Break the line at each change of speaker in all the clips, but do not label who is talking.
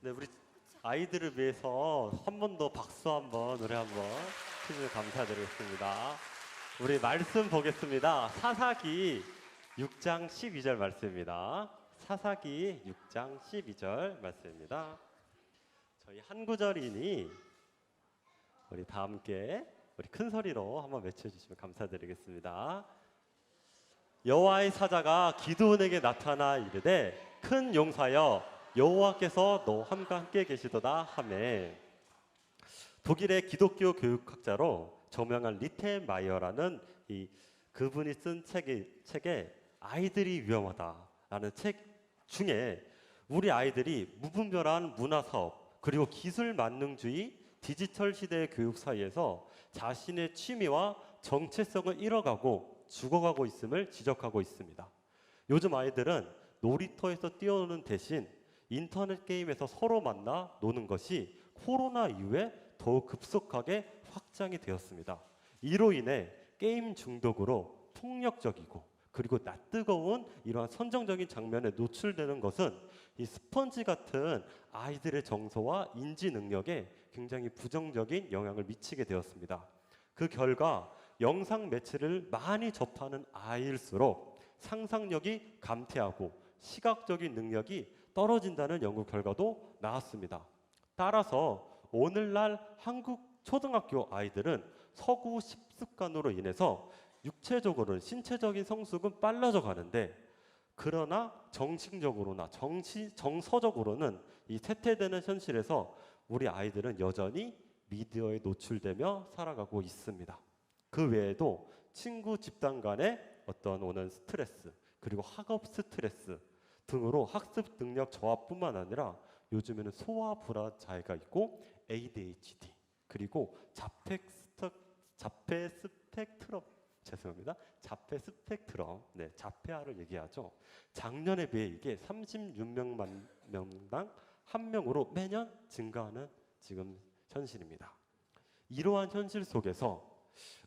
네, 우리 아이들을 위해서 한 번 더 박수 한번 노래 한번 해주셔서 감사드리겠습니다. 우리 말씀 보겠습니다. 사사기 6장 12절 말씀입니다. 사사기 6장 12절 말씀입니다. 저희 한 구절이니 우리 다 함께 우리 큰 소리로 한번 외쳐주시면 감사드리겠습니다. 여호와의 사자가 기드온에게 나타나 이르되 큰 용사여 여호와께서 너와 함께 계시도다 하매. 독일의 기독교 교육학자로 저명한 리테마이어라는 그분이 쓴 책에 아이들이 위험하다라는 책 중에 우리 아이들이 무분별한 문화사업 그리고 기술 만능주의 디지털 시대의 교육 사이에서 자신의 취미와 정체성을 잃어가고 죽어가고 있음을 지적하고 있습니다. 요즘 아이들은 놀이터에서 뛰어노는 대신 인터넷 게임에서 서로 만나 노는 것이 코로나 이후에 더욱 급속하게 확장이 되었습니다. 이로 인해 게임 중독으로 폭력적이고 그리고 낯뜨거운 이러한 선정적인 장면에 노출되는 것은 이 스펀지 같은 아이들의 정서와 인지 능력에 굉장히 부정적인 영향을 미치게 되었습니다. 그 결과 영상 매체를 많이 접하는 아이일수록 상상력이 감퇴하고 시각적인 능력이 떨어진다는 연구 결과도 나왔습니다. 따라서 오늘날 한국 초등학교 아이들은 서구 습관으로 인해서 육체적으로는 신체적인 성숙은 빨라져 가는데 그러나 정신적으로나 정서적으로는 이 쇠퇴되는 현실에서 우리 아이들은 여전히 미디어에 노출되며 살아가고 있습니다. 그 외에도 친구 집단 간의 어떤 오는 스트레스 그리고 학업 스트레스 등으로 학습 능력 저하뿐만 아니라 요즘에는 소아 불안 장애가 있고 ADHD 그리고 자폐 스펙트럼 자폐아를 얘기하죠. 작년에 비해 이게 36만 명당 한 명으로 매년 증가하는 지금 현실입니다. 이러한 현실 속에서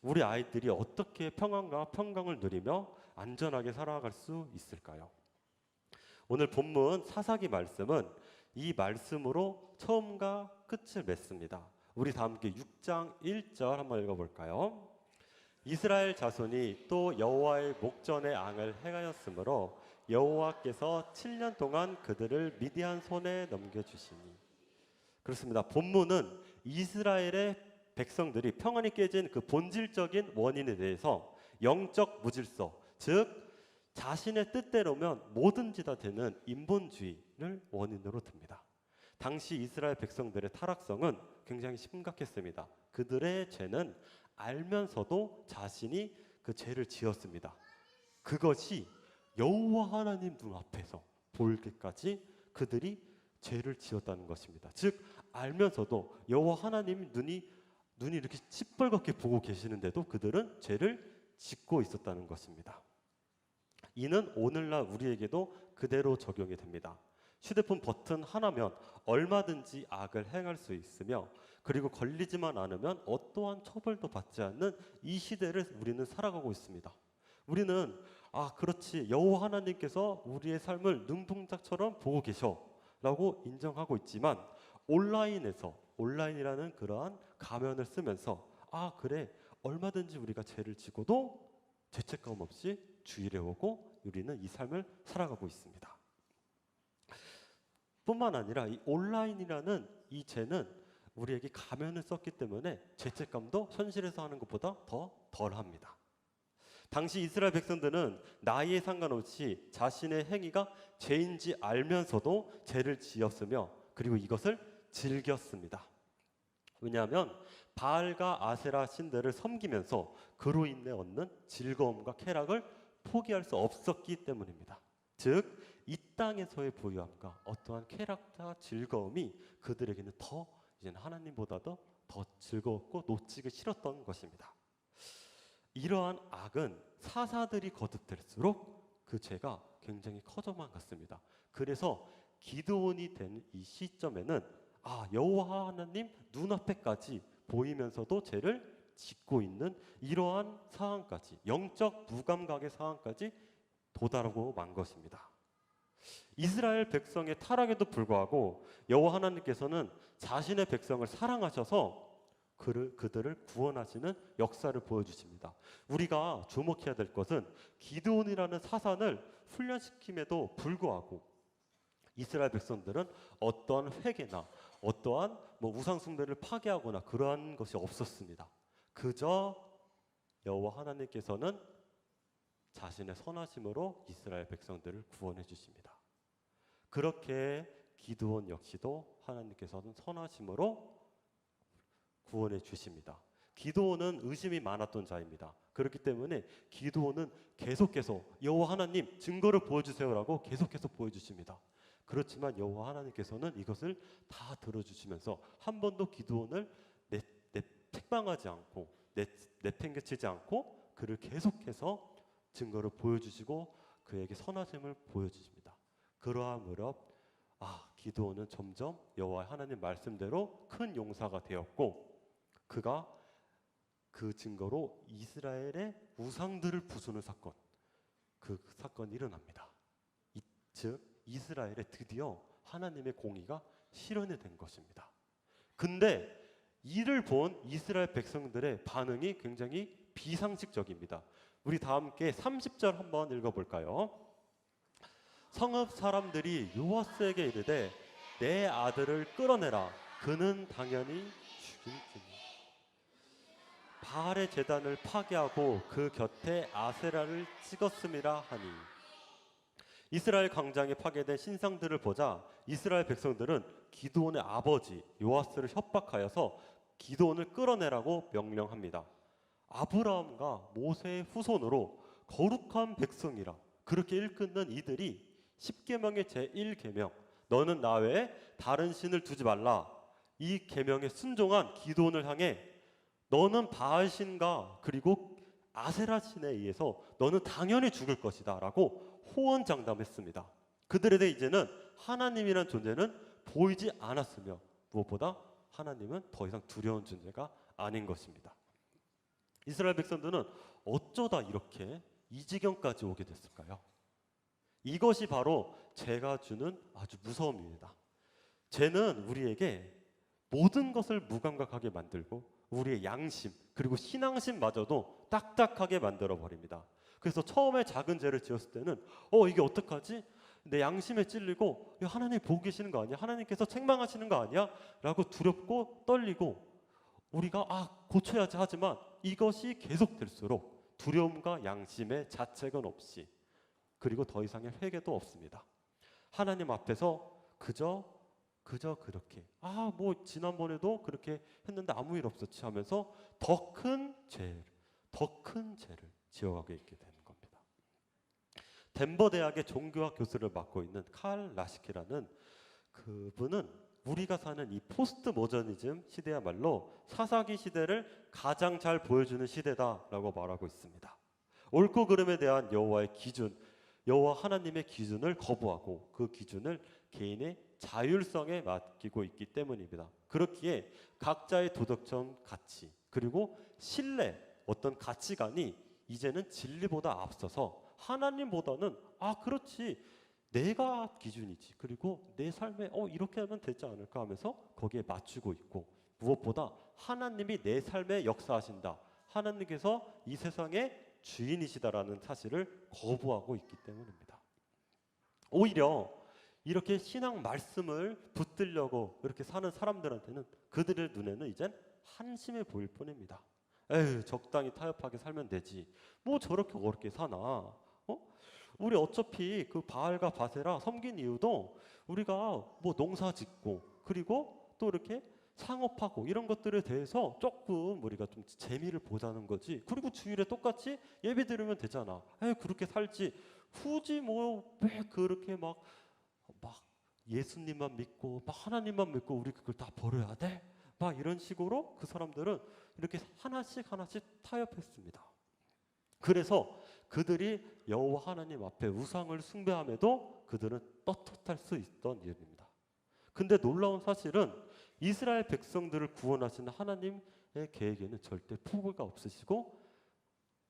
우리 아이들이 어떻게 평안과 평강을 누리며 안전하게 살아갈 수 있을까요? 오늘 본문 사사기 말씀은 이 말씀으로 처음과 끝을 맺습니다. 우리 다 함께 6장 1절 한번 읽어볼까요? 이스라엘 자손이 또 여호와의 목전에 앙을 행하였으므로 여호와께서 7년 동안 그들을 미디안 손에 넘겨주시니. 그렇습니다. 본문은 이스라엘의 백성들이 평안이 깨진 그 본질적인 원인에 대해서 영적 무질서, 즉 자신의 뜻대로면 뭐든지 다 되는 인본주의를 원인으로 듭니다. 당시 이스라엘 백성들의 타락성은 굉장히 심각했습니다. 그들의 죄는 알면서도 자신이 그 죄를 지었습니다. 그것이 여호와 하나님 눈앞에서 보일 때까지 그들이 죄를 지었다는 것입니다. 즉 알면서도 여호와 하나님 눈이 이렇게 시뻘겋게 보고 계시는데도 그들은 죄를 짓고 있었다는 것입니다. 이는 오늘날 우리에게도 그대로 적용이 됩니다. 휴대폰 버튼 하나면 얼마든지 악을 행할 수 있으며 그리고 걸리지만 않으면 어떠한 처벌도 받지 않는 이 시대를 우리는 살아가고 있습니다. 우리는 그렇지 여호와 하나님께서 우리의 삶을 눈동자처럼 보고 계셔라고 인정하고 있지만 온라인이라는 그러한 가면을 쓰면서 그래 얼마든지 우리가 죄를 지고도 죄책감 없이 주일에 오고 우리는 이 삶을 살아가고 있습니다. 뿐만 아니라 이 온라인이라는 이 죄는 우리에게 가면을 썼기 때문에 죄책감도 현실에서 하는 것보다 더 덜합니다. 당시 이스라엘 백성들은 나이에 상관없이 자신의 행위가 죄인지 알면서도 죄를 지었으며 그리고 이것을 즐겼습니다. 왜냐하면 바알과 아세라 신들을 섬기면서 그로 인해 얻는 즐거움과 쾌락을 포기할 수 없었기 때문입니다. 즉 이 땅에서의 부유함과 어떠한 쾌락과 즐거움이 그들에게는 더 이제는 하나님보다도 더 즐거웠고 놓치기 싫었던 것입니다. 이러한 악은 사사들이 거듭될수록 그 죄가 굉장히 커져만 갔습니다. 그래서 기드온이 된 이 시점에는 여호와 하나님 눈앞에까지 보이면서도 죄를 짓고 있는 이러한 상황까지 영적 무감각의 상황까지 도달하고 만 것입니다. 이스라엘 백성의 타락에도 불구하고 여호와 하나님께서는 자신의 백성을 사랑하셔서 그들을 구원하시는 역사를 보여주십니다. 우리가 주목해야 될 것은 기드온이라는 사산을 훈련시킴에도 불구하고 이스라엘 백성들은 어떠한 회개나 어떠한 우상 숭배를 파괴하거나 그러한 것이 없었습니다. 그저 여호와 하나님께서는 자신의 선하심으로 이스라엘 백성들을 구원해 주십니다. 그렇게 기드온 역시도 하나님께서는 선하심으로 구원해 주십니다. 기드온은 의심이 많았던 자입니다. 그렇기 때문에 기드온은 계속해서 여호와 하나님 증거를 보여주세요라고 계속해서 보여주십니다. 그렇지만 여호와 하나님께서는 이것을 다 들어주시면서 한 번도 기드온을 책망하지 않고 내팽개치지 않고 그를 계속해서 증거를 보여주시고 그에게 선하심을 보여주십니다. 그러한 무렵 기드온은 점점 여호와 하나님 말씀대로 큰 용사가 되었고 그가 그 증거로 이스라엘의 우상들을 부수는 사건, 그 사건이 일어납니다. 즉 이스라엘에 드디어 하나님의 공의가 실현이 된 것입니다. 근데 이를 본 이스라엘 백성들의 반응이 굉장히 비상식적입니다. 우리 다 함께 30절 한번 읽어볼까요? 성읍 사람들이 요아스에게 이르되 내 아들을 끌어내라. 그는 당연히 죽일지니. 바알의 제단을 파괴하고 그 곁에 아세라를 찍었음이라 하니. 이스라엘 광장에 파괴된 신상들을 보자 이스라엘 백성들은 기드온의 아버지 요아스를 협박하여서 기드온을 끌어내라고 명령합니다. 아브라함과 모세의 후손으로 거룩한 백성이라 그렇게 일컫는 이들이 10계명의 제1계명 너는 나 외에 다른 신을 두지 말라, 이 계명에 순종한 기드온을 향해 너는 바알 신과 그리고 아세라 신에 의해서 너는 당연히 죽을 것이다 라고 호언장담했습니다. 그들에 대해 이제는 하나님이란 존재는 보이지 않았으며 무엇보다 하나님은 더 이상 두려운 존재가 아닌 것입니다. 이스라엘 백성들은 어쩌다 이렇게 이 지경까지 오게 됐을까요? 이것이 바로 죄가 주는 아주 무서움입니다. 죄는 우리에게 모든 것을 무감각하게 만들고 우리의 양심 그리고 신앙심마저도 딱딱하게 만들어 버립니다. 그래서 처음에 작은 죄를 지었을 때는 이게 어떡하지? 내 양심에 찔리고 하나님 보고 계시는 거 아니야? 하나님께서 책망하시는 거 아니야? 라고 두렵고 떨리고 우리가 고쳐야지 하지만 이것이 계속될수록 두려움과 양심의 자책은 없이 그리고 더 이상의 회개도 없습니다. 하나님 앞에서 그저 그렇게 지난번에도 그렇게 했는데 아무 일 없었지 하면서 더 큰 죄를 지어가게 있게 되는 겁니다. 덴버 대학의 종교학 교수를 맡고 있는 칼 라시키라는 그분은 우리가 사는 이 포스트 모더니즘 시대야말로 사사기 시대를 가장 잘 보여주는 시대다라고 말하고 있습니다. 옳고 그름에 대한 여호와의 기준, 여호와 하나님의 기준을 거부하고 그 기준을 개인의 자율성에 맡기고 있기 때문입니다. 그렇기에 각자의 도덕적 가치 그리고 신뢰, 어떤 가치관이 이제는 진리보다 앞서서 하나님보다는 그렇지 내가 기준이지 그리고 내 삶에 이렇게 하면 되지 않을까 하면서 거기에 맞추고 있고 무엇보다 하나님이 내 삶에 역사하신다, 하나님께서 이 세상의 주인이시다라는 사실을 거부하고 있기 때문입니다. 오히려 이렇게 신앙 말씀을 붙들려고 이렇게 사는 사람들한테는 그들의 눈에는 이젠 한심해 보일 뿐입니다. 적당히 타협하게 살면 되지. 뭐 저렇게 어렵게 사나? 우리 어차피 그 바알과 바세라 섬긴 이유도 우리가 농사 짓고 그리고 또 이렇게 상업하고 이런 것들에 대해서 조금 우리가 좀 재미를 보자는 거지. 그리고 주일에 똑같이 예배 드리면 되잖아. 그렇게 살지. 굳이 왜 그렇게 막 예수님만 믿고 하나님만 믿고 우리 그걸 다 버려야 돼? 이런 식으로 그 사람들은 이렇게 하나씩 타협했습니다. 그래서 그들이 여호와 하나님 앞에 우상을 숭배함에도 그들은 떳떳할 수 있던 일입니다. 근데 놀라운 사실은 이스라엘 백성들을 구원하시는 하나님의 계획에는 절대 포기가 없으시고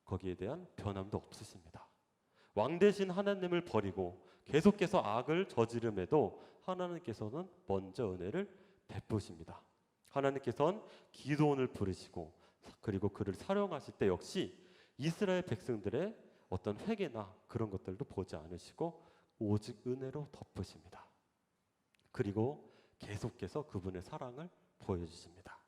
거기에 대한 변함도 없으십니다. 왕 대신 하나님을 버리고 계속해서 악을 저지름에도 하나님께서는 먼저 은혜를 베푸십니다. 하나님께서는 기드온을 부르시고 그리고 그를 사용하실 때 역시 이스라엘 백성들의 어떤 회개나 그런 것들도 보지 않으시고 오직 은혜로 덮으십니다. 그리고 계속해서 그분의 사랑을 보여주십니다.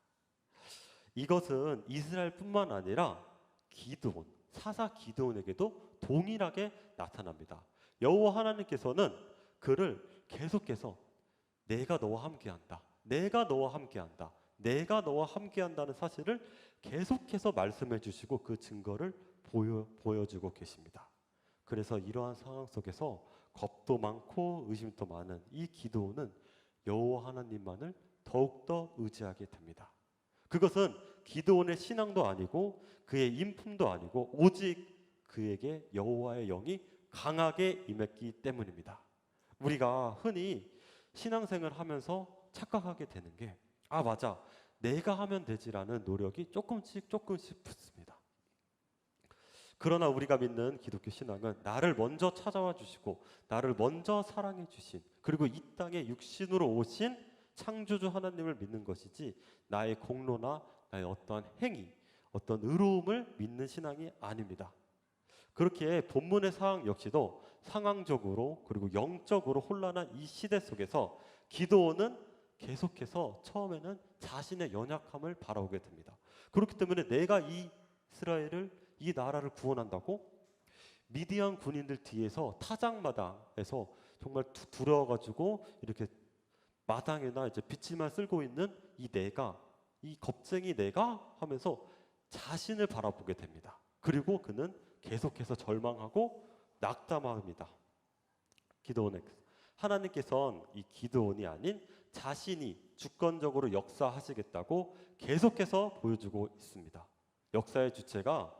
이것은 이스라엘뿐만 아니라 기드온, 사사 기드온에게도 동일하게 나타납니다. 여호와 하나님께서는 그를 계속해서 내가 너와 함께한다, 내가 너와 함께한다, 내가 너와 함께한다는 사실을 계속해서 말씀해 주시고 그 증거를 보여주고 계십니다. 그래서 이러한 상황 속에서 겁도 많고 의심도 많은 이 기드온은 여호와 하나님만을 더욱더 의지하게 됩니다. 그것은 기드온의 신앙도 아니고 그의 인품도 아니고 오직 그에게 여호와의 영이 강하게 임했기 때문입니다. 우리가 흔히 신앙생활을 하면서 착각하게 되는 게 맞아, 내가 하면 되지라는 노력이 조금씩 붙습니다. 그러나 우리가 믿는 기독교 신앙은 나를 먼저 찾아와 주시고 나를 먼저 사랑해 주신, 그리고 이 땅에 육신으로 오신 창조주 하나님을 믿는 것이지 나의 공로나 나의 어떠한 행위, 어떤 의로움을 믿는 신앙이 아닙니다. 그렇게 본문의 상황 역시도 상황적으로 그리고 영적으로 혼란한 이 시대 속에서 기드온은 계속해서 처음에는 자신의 연약함을 바라보게 됩니다. 그렇기 때문에 내가 이 이스라엘을, 이 나라를 구원한다고? 미디안 군인들 뒤에서 타작마당에서 정말 두려워가지고 이렇게 마당에나 이제 빛을만 쓸고 있는 이 내가, 이 겁쟁이 내가 하면서 자신을 바라보게 됩니다. 그리고 그는 계속해서 절망하고 낙담합니다. 기드온에게 하나님께서는 이 기드온이 아닌 자신이 주권적으로 역사하시겠다고 계속해서 보여주고 있습니다. 역사의 주체가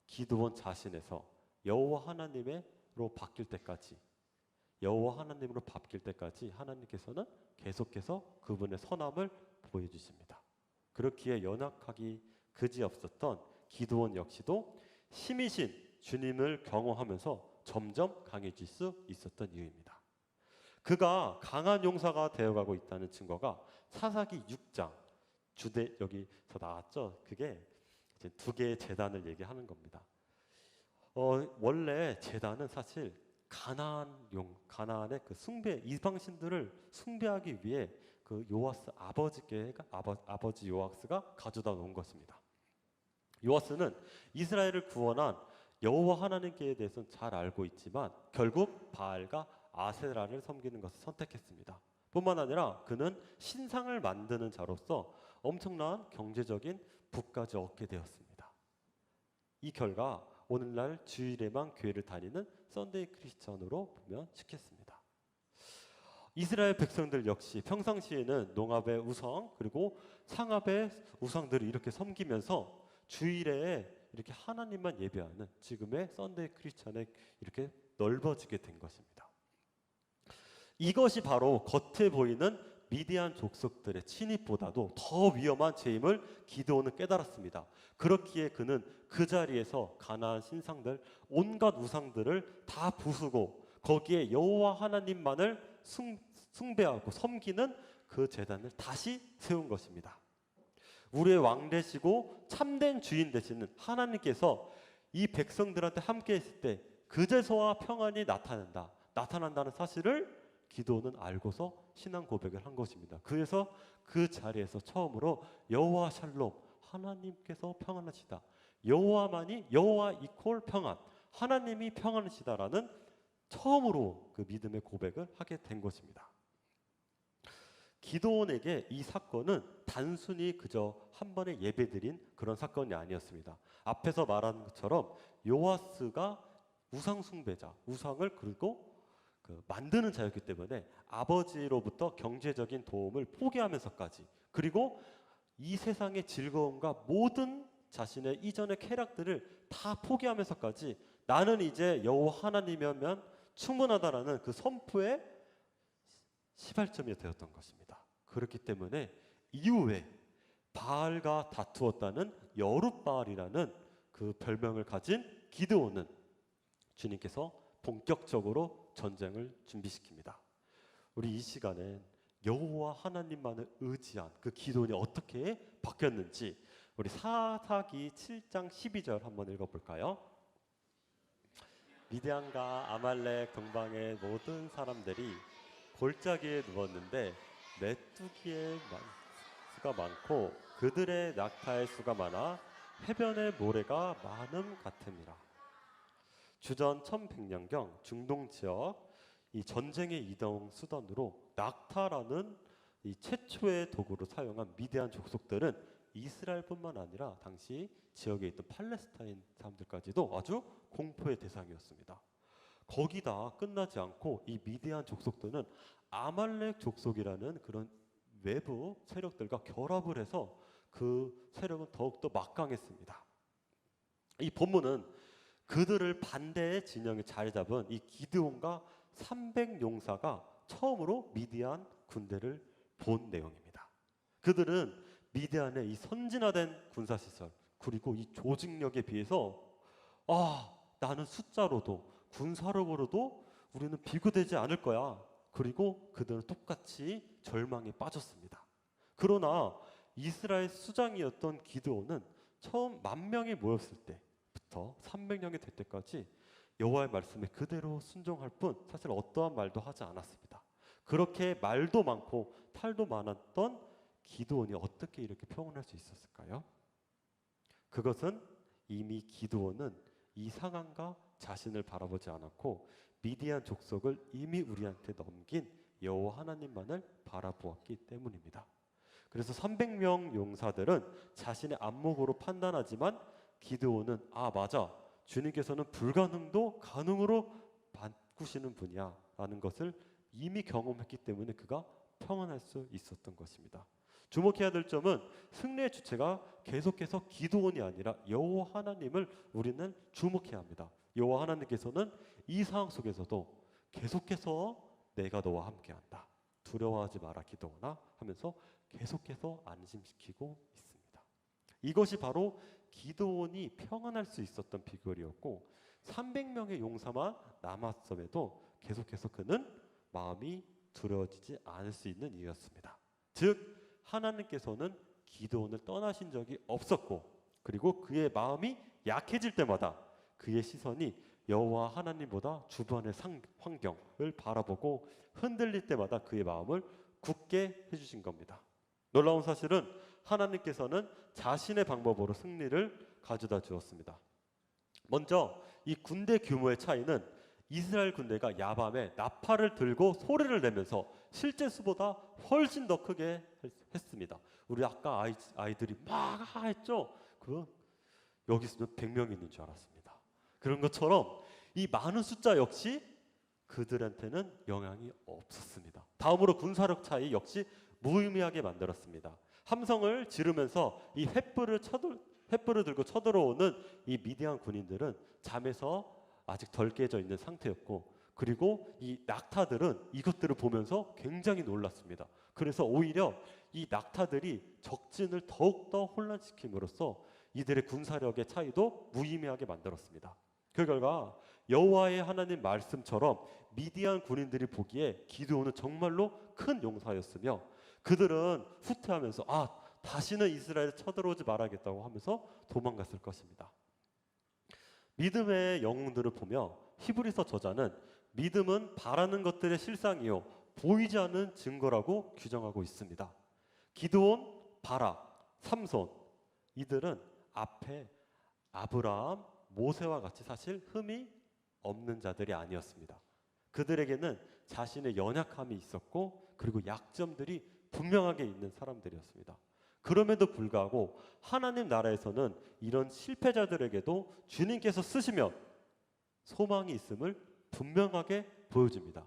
기드온 자신에서 여호와 하나님으로 바뀔 때까지, 여호와 하나님으로 바뀔 때까지 하나님께서는 계속해서 그분의 선함을 보여주십니다. 그렇기에 연약하기 그지없었던 기드온 역시도 힘이신 주님을 경험하면서 점점 강해질 수 있었던 이유입니다. 그가 강한 용사가 되어가고 있다는 증거가 사사기 6장, 주대 여기서 나왔죠. 그게 이제 두 개의 제단을 얘기하는 겁니다. 원래 제단은 사실 가나안의 그 숭배, 이방신들을 숭배하기 위해 그 요아스 아버지 요아스가 가져다 놓은 것입니다. 요아스는 이스라엘을 구원한 여호와 하나님께 대해서는 잘 알고 있지만 결국 바알과 아세라를 섬기는 것을 선택했습니다. 뿐만 아니라 그는 신상을 만드는 자로서 엄청난 경제적인 부까지 얻게 되었습니다. 이 결과 오늘날 주일에만 교회를 다니는 썬데이 크리스천으로 보면 쉽겠습니다. 이스라엘 백성들 역시 평상시에는 농업의 우상 그리고 상업의 우상들을 이렇게 섬기면서 주일에 이렇게 하나님만 예배하는 지금의 썬데이 크리스천에 이렇게 넓어지게 된 것입니다. 이것이 바로 겉에 보이는 미디안 족속들의 침입보다도 더 위험한 죄임을 기드온은 깨달았습니다. 그렇기에 그는 그 자리에서 가나안 신상들, 온갖 우상들을 다 부수고 거기에 여호와 하나님만을 숭배하고 섬기는 그 제단을 다시 세운 것입니다. 우리의 왕 되시고 참된 주인 되시는 하나님께서 이 백성들한테 함께 했을 때 그제서야 평안이 나타난다는 사실을 기드온은 알고서 신앙 고백을 한 것입니다. 그래서 그 자리에서 처음으로 여호와 샬롬, 하나님께서 평안하시다, 여호와 이퀄 평안, 하나님이 평안하시다라는 처음으로 그 믿음의 고백을 하게 된 것입니다. 기드온에게 이 사건은 단순히 그저 한 번의 예배드린 그런 사건이 아니었습니다. 앞에서 말한 것처럼 요아스가 우상 숭배자, 우상을 그리고 만드는 자였기 때문에 아버지로부터 경제적인 도움을 포기하면서까지, 그리고 이 세상의 즐거움과 모든 자신의 이전의 쾌락들을 다 포기하면서까지 나는 이제 여호와 하나님이면 충분하다라는 그 선포의 시발점이 되었던 것입니다. 그렇기 때문에 이후에 바알과 다투었다는 여룻바알이라는 그 별명을 가진 기드온은 주님께서 본격적으로 전쟁을 준비시킵니다. 우리 이 시간엔 여호와 하나님만을 의지한 그 기도원이 어떻게 바뀌었는지 우리 사사기 7장 12절 한번 읽어볼까요? 미디안과 아말렉 동방의 모든 사람들이 골짜기에 누웠는데 메뚜기의 수가 많고 그들의 낙타의 수가 많아 해변의 모래가 많음 같음이라. 주전 1100년경 중동 지역 이 전쟁의 이동 수단으로 낙타라는 이 최초의 도구로 사용한 미디안 족속들은 이스라엘뿐만 아니라 당시 지역에 있던 팔레스타인 사람들까지도 아주 공포의 대상이었습니다. 거기다 끝나지 않고 이 미디안 족속들은 아말렉 족속이라는 그런 외부 세력들과 결합을 해서 그 세력은 더욱더 막강했습니다. 이 본문은 그들을 반대의 진영에 자리 잡은 이 기드온과 300용사가 처음으로 미디안 군대를 본 내용입니다. 그들은 미디안의 이 선진화된 군사시설 그리고 이 조직력에 비해서 나는 숫자로도 군사력으로도 우리는 비교되지 않을 거야. 그리고 그들은 똑같이 절망에 빠졌습니다. 그러나 이스라엘 수장이었던 기드온은 처음 10,000명이 모였을 때부터 300명이 될 때까지 여호와의 말씀에 그대로 순종할 뿐 사실 어떠한 말도 하지 않았습니다. 그렇게 말도 많고 탈도 많았던 기드온이 어떻게 이렇게 평온할 수 있었을까요? 그것은 이미 기드온은 이 상황과 자신을 바라보지 않았고 미디안 족속을 이미 우리한테 넘긴 여호와 하나님만을 바라보았기 때문입니다. 그래서 300명 용사들은 자신의 안목으로 판단하지만 기드온은 맞아, 주님께서는 불가능도 가능으로 바꾸시는 분이야 라는 것을 이미 경험했기 때문에 그가 평안할 수 있었던 것입니다. 주목해야 될 점은 승리의 주체가 계속해서 기드온이 아니라 여호와 하나님을 우리는 주목해야 합니다. 여호와 하나님께서는 이 상황 속에서도 계속해서 내가 너와 함께한다, 두려워하지 마라 기드온아 하면서 계속해서 안심시키고 있습니다. 이것이 바로 기드온이 평안할 수 있었던 비결이었고 300명의 용사만 남았음에도 계속해서 그는 마음이 두려워지지 않을 수 있는 이유였습니다. 즉 하나님께서는 기드온을 떠나신 적이 없었고 그리고 그의 마음이 약해질 때마다 그의 시선이 여호와 하나님보다 주변의 환경을 바라보고 흔들릴 때마다 그의 마음을 굳게 해주신 겁니다. 놀라운 사실은 하나님께서는 자신의 방법으로 승리를 가져다 주었습니다. 먼저 이 군대 규모의 차이는 이스라엘 군대가 야밤에 나팔을 들고 소리를 내면서 실제 수보다 훨씬 더 크게 했습니다. 우리 아까 아이들이 막 했죠? 여기 있으면 100명 있는 줄 알았습니다. 그런 것처럼 이 많은 숫자 역시 그들한테는 영향이 없었습니다. 다음으로 군사력 차이 역시 무의미하게 만들었습니다. 함성을 지르면서 이 횃불을 들고 쳐들어오는 이 미디안 군인들은 잠에서 아직 덜 깨져 있는 상태였고 그리고 이 낙타들은 이것들을 보면서 굉장히 놀랐습니다. 그래서 오히려 이 낙타들이 적진을 더욱더 혼란시킴으로써 이들의 군사력의 차이도 무의미하게 만들었습니다. 그 결과 여호와의 하나님 말씀처럼 미디안 군인들이 보기에 기드온은 정말로 큰 용사였으며 그들은 후퇴하면서 다시는 이스라엘에 쳐들어오지 말아야겠다고 하면서 도망갔을 것입니다. 믿음의 영웅들을 보며 히브리서 저자는 믿음은 바라는 것들의 실상이요 보이지 않는 증거라고 규정하고 있습니다. 기드온, 바락, 삼손 이들은 앞에 아브라함, 모세와 같이 사실 흠이 없는 자들이 아니었습니다. 그들에게는 자신의 연약함이 있었고 그리고 약점들이 분명하게 있는 사람들이었습니다. 그럼에도 불구하고 하나님 나라에서는 이런 실패자들에게도 주님께서 쓰시면 소망이 있음을 분명하게 보여줍니다.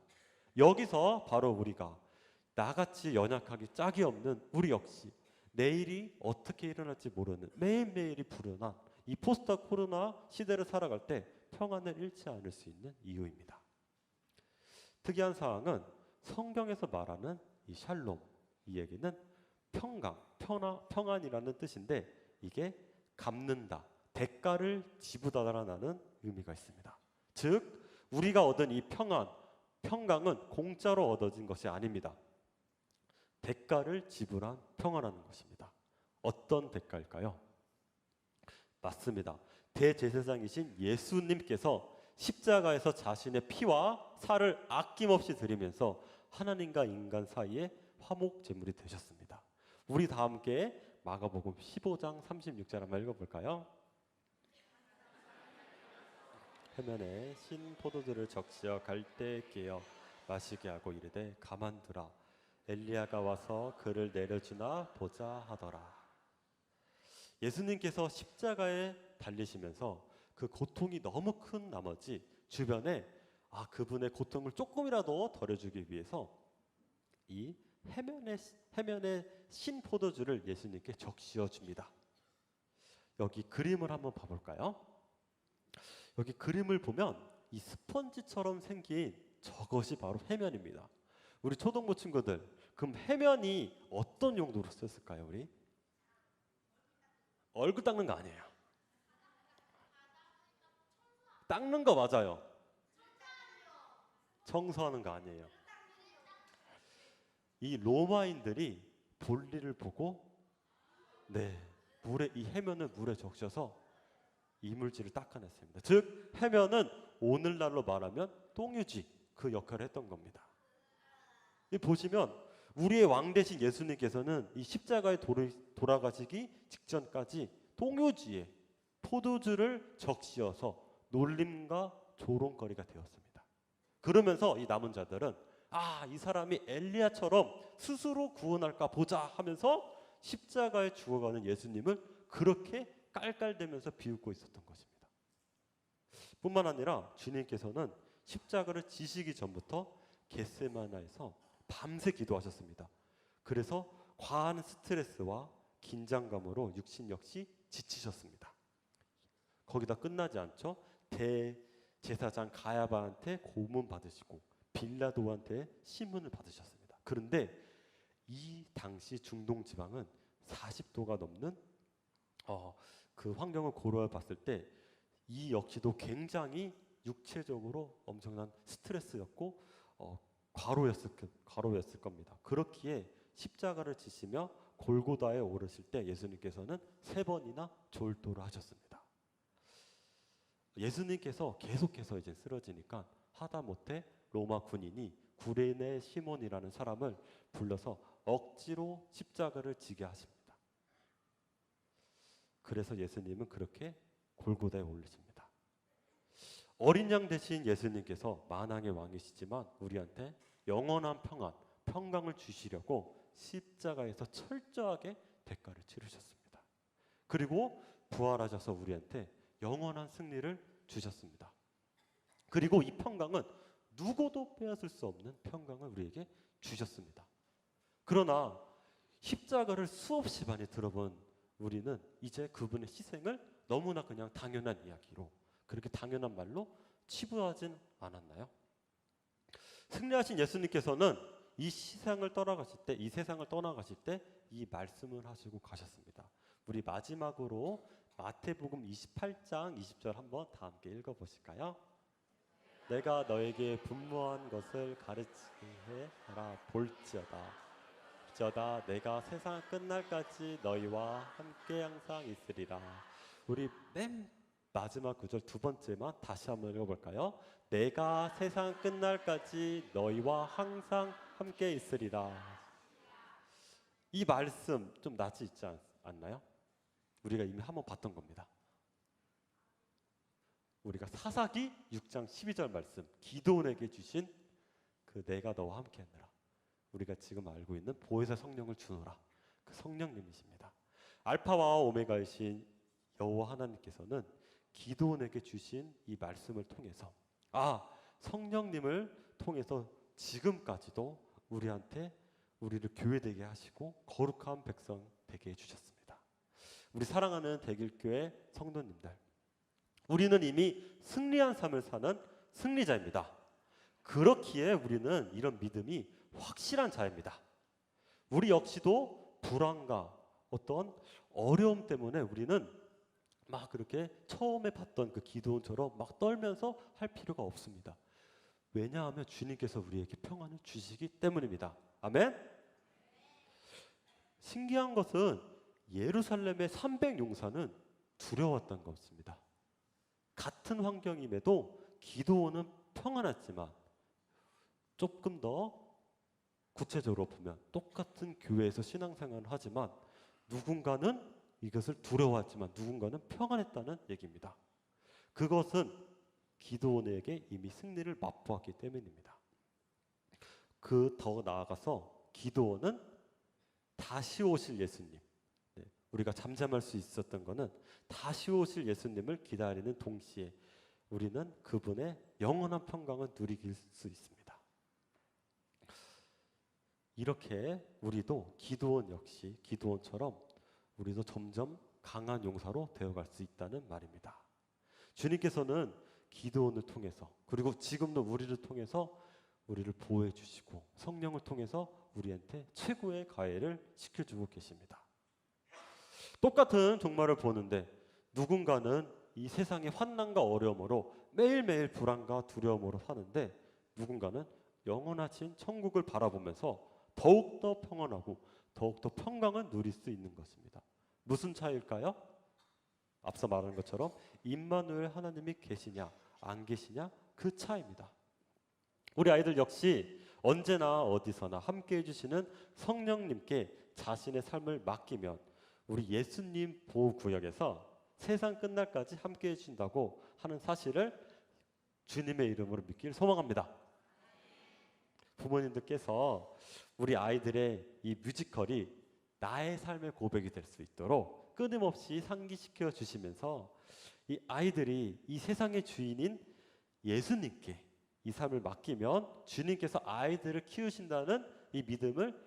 여기서 바로 우리가 나같이 연약하기 짝이 없는 우리 역시 내일이 어떻게 일어날지 모르는 매일매일이 불안한 이 포스트 코로나 시대를 살아갈 때 평안을 잃지 않을 수 있는 이유입니다. 특이한 사항은 성경에서 말하는 이 샬롬, 이 얘기는 평안이라는 뜻인데 이게 갚는다, 대가를 지불하다라는 의미가 있습니다. 즉 우리가 얻은 이 평강은 공짜로 얻어진 것이 아닙니다. 대가를 지불한 평안하는 것입니다. 어떤 대가일까요? 맞습니다. 대제사장이신 예수님께서 십자가에서 자신의 피와 살을 아낌없이 드리면서 하나님과 인간 사이에 화목 제물이 되셨습니다. 우리 다 함께 마가복음 15장 36절 한번 읽어볼까요? 해면에 신 포도주를 적시어 갈대에 깨어 마시게 하고 이르되 가만두라 엘리야가 와서 그를 내려주나 보자 하더라. 예수님께서 십자가에 달리시면서 그 고통이 너무 큰 나머지 주변에 그분의 고통을 조금이라도 덜어주기 위해서 이 해면의 신 포도주를 예수님께 적시어 줍니다. 여기 그림을 한번 봐볼까요? 여기 그림을 보면 이 스펀지처럼 생긴 저것이 바로 해면입니다. 우리 초등부 친구들, 그럼 해면이 어떤 용도로 썼을까요? 우리 얼굴 닦는 거 아니에요. 닦는 거 맞아요. 청소하는 거 아니에요. 이 로마인들이 볼일을 보고 이 해면을 물에 적셔서 이물질을 닦아냈습니다. 즉 해면은 오늘날로 말하면 똥유지 그 역할을 했던 겁니다. 이 보시면 우리의 왕 대신 예수님께서는 이 십자가에 돌아가시기 직전까지 똥유지에 포도주를 적시어서 놀림과 조롱거리가 되었습니다. 그러면서 이 남은 자들은 이 사람이 엘리야처럼 스스로 구원할까 보자 하면서 십자가에 죽어가는 예수님을 그렇게 깔깔대면서 비웃고 있었던 것입니다. 뿐만 아니라 주님께서는 십자가를 지시기 전부터 겟세마나에서 밤새 기도하셨습니다. 그래서 과한 스트레스와 긴장감으로 육신 역시 지치셨습니다. 거기다 끝나지 않죠. 대제사장 가야바한테 고문 받으시고 빌라도한테 신문을 받으셨습니다. 그런데 이 당시 중동 지방은 40도가 넘는 그 환경을 고려해 봤을 때 이 역시도 굉장히 육체적으로 엄청난 스트레스였고 과로였을 겁니다. 그렇기에 십자가를 지시며 골고다에 오르실 때 예수님께서는 3번이나 졸도를 하셨습니다. 예수님께서 계속해서 이제 쓰러지니까 하다못해 로마 군인이 구레네 시몬이라는 사람을 불러서 억지로 십자가를 지게 하십니다. 그래서 예수님은 그렇게 골고다에 올리십니다. 어린 양 대신 예수님께서 만왕의 왕이시지만 우리한테 영원한 평강을 주시려고 십자가에서 철저하게 대가를 치르셨습니다. 그리고 부활하셔서 우리한테 영원한 승리를 주셨습니다. 그리고 이 평강은 누구도 빼앗을 수 없는 평강을 우리에게 주셨습니다. 그러나 십자가를 수없이 많이 들어본 우리는 이제 그분의 희생을 너무나 그냥 당연한 이야기로 그렇게 당연한 말로 치부하진 않았나요? 승리하신 예수님께서는 이 세상을 떠나가실 때 이 말씀을 하시고 가셨습니다. 우리 마지막으로 마태복음 28장 20절 한번 다 함께 읽어보실까요? 내가 너에게 분모한 것을 가르치게 하라 볼지어다 내가 세상 끝날까지 너희와 함께 항상 있으리라. 우리 맨 마지막 구절 두 번째만 다시 한번 읽어볼까요? 내가 세상 끝날까지 너희와 항상 함께 있으리라. 이 말씀 좀 낯이 있지 않나요? 우리가 이미 한번 봤던 겁니다. 우리가 사사기 6장 12절 말씀 기도원에게 주신 그 내가 너와 함께 하느라 우리가 지금 알고 있는 보혜사 성령을 주노라 그 성령님이십니다. 알파와 오메가이신 여호와 하나님께서는 기도원에게 주신 이 말씀을 통해서 성령님을 통해서 지금까지도 우리를 교회되게 하시고 거룩한 백성 되게 해주셨습니다. 우리 사랑하는 대길교회 성도님들, 우리는 이미 승리한 삶을 사는 승리자입니다. 그렇기에 우리는 이런 믿음이 확실한 자입니다. 우리 역시도 불안과 어떤 어려움 때문에 우리는 막 그렇게 처음에 봤던 그 기도원처럼 막 떨면서 할 필요가 없습니다. 왜냐하면 주님께서 우리에게 평안을 주시기 때문입니다. 아멘. 신기한 것은 예루살렘의 300용사는 두려웠던 것입니다. 같은 환경임에도 기도원은 평안했지만 조금 더 구체적으로 보면 똑같은 교회에서 신앙생활을 하지만 누군가는 이것을 두려워했지만 누군가는 평안했다는 얘기입니다. 그것은 기도원에게 이미 승리를 맛보았기 때문입니다. 더 나아가서 기도원은 다시 오실 예수님, 우리가 잠잠할 수 있었던 것은 다시 오실 예수님을 기다리는 동시에 우리는 그분의 영원한 평강을 누리길 수 있습니다. 이렇게 우리도 기도원 역시 기도원처럼 우리도 점점 강한 용사로 되어갈 수 있다는 말입니다. 주님께서는 기도원을 통해서 그리고 지금도 우리를 통해서 우리를 보호해 주시고 성령을 통해서 우리한테 최고의 가해를 시켜주고 계십니다. 똑같은 종말을 보는데 누군가는 이 세상의 환난과 어려움으로 매일매일 불안과 두려움으로 사는데 누군가는 영원하신 천국을 바라보면서 더욱더 평안하고 더욱더 평강을 누릴 수 있는 것입니다. 무슨 차이일까요? 앞서 말한 것처럼 임마누엘 하나님이 계시냐 안 계시냐 그 차이입니다. 우리 아이들 역시 언제나 어디서나 함께 해주시는 성령님께 자신의 삶을 맡기면 우리 예수님 보호구역에서 세상 끝날까지 함께 해주신다고 하는 사실을 주님의 이름으로 믿길 소망합니다. 부모님들께서 우리 아이들의 이 뮤지컬이 나의 삶의 고백이 될 수 있도록 끊임없이 상기시켜 주시면서 이 아이들이 이 세상의 주인인 예수님께 이 삶을 맡기면 주님께서 아이들을 키우신다는 이 믿음을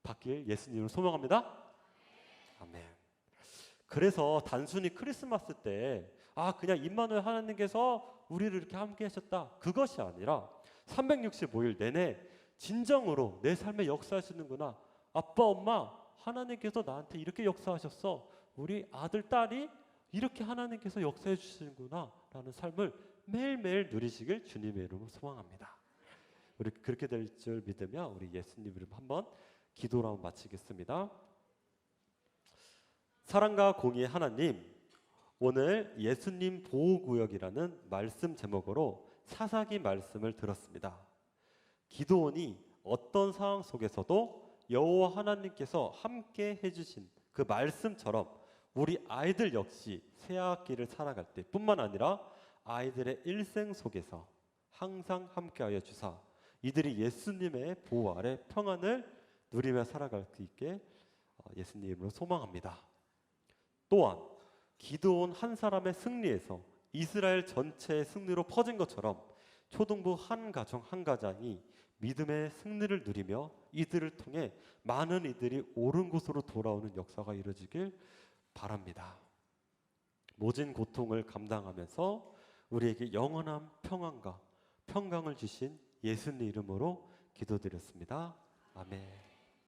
받길 예수님을 소망합니다. 아멘. 그래서 단순히 크리스마스 때 그냥 임마누엘 하나님께서 우리를 이렇게 함께 하셨다 그것이 아니라 365일 내내 진정으로 내 삶에 역사하시는구나. 아빠 엄마 하나님께서 나한테 이렇게 역사하셨어. 우리 아들 딸이 이렇게 하나님께서 역사해 주시는구나 라는 삶을 매일매일 누리시길 주님의 이름으로 소망합니다. 우리 그렇게 될 줄 믿으며 우리 예수님 이름 한번 기도로 한번 마치겠습니다. 사랑과 공의의 하나님, 오늘 예수님 보호구역이라는 말씀 제목으로 사사기 말씀을 들었습니다. 기도원이 어떤 상황 속에서도 여호와 하나님께서 함께 해주신 그 말씀처럼 우리 아이들 역시 새학기를 살아갈 때 뿐만 아니라 아이들의 일생 속에서 항상 함께하여 주사 이들이 예수님의 보호 아래 평안을 누리며 살아갈 수 있게 예수님 이름으로 소망합니다. 또한 기도원 한 사람의 승리에서 이스라엘 전체의 승리로 퍼진 것처럼 초등부 한 가정 한 가장이 믿음의 승리를 누리며 이들을 통해 많은 이들이 옳은 곳으로 돌아오는 역사가 이루어지길 바랍니다. 모진 고통을 감당하면서 우리에게 영원한 평안과 평강을 주신 예수님 이름으로 기도드렸습니다. 아멘.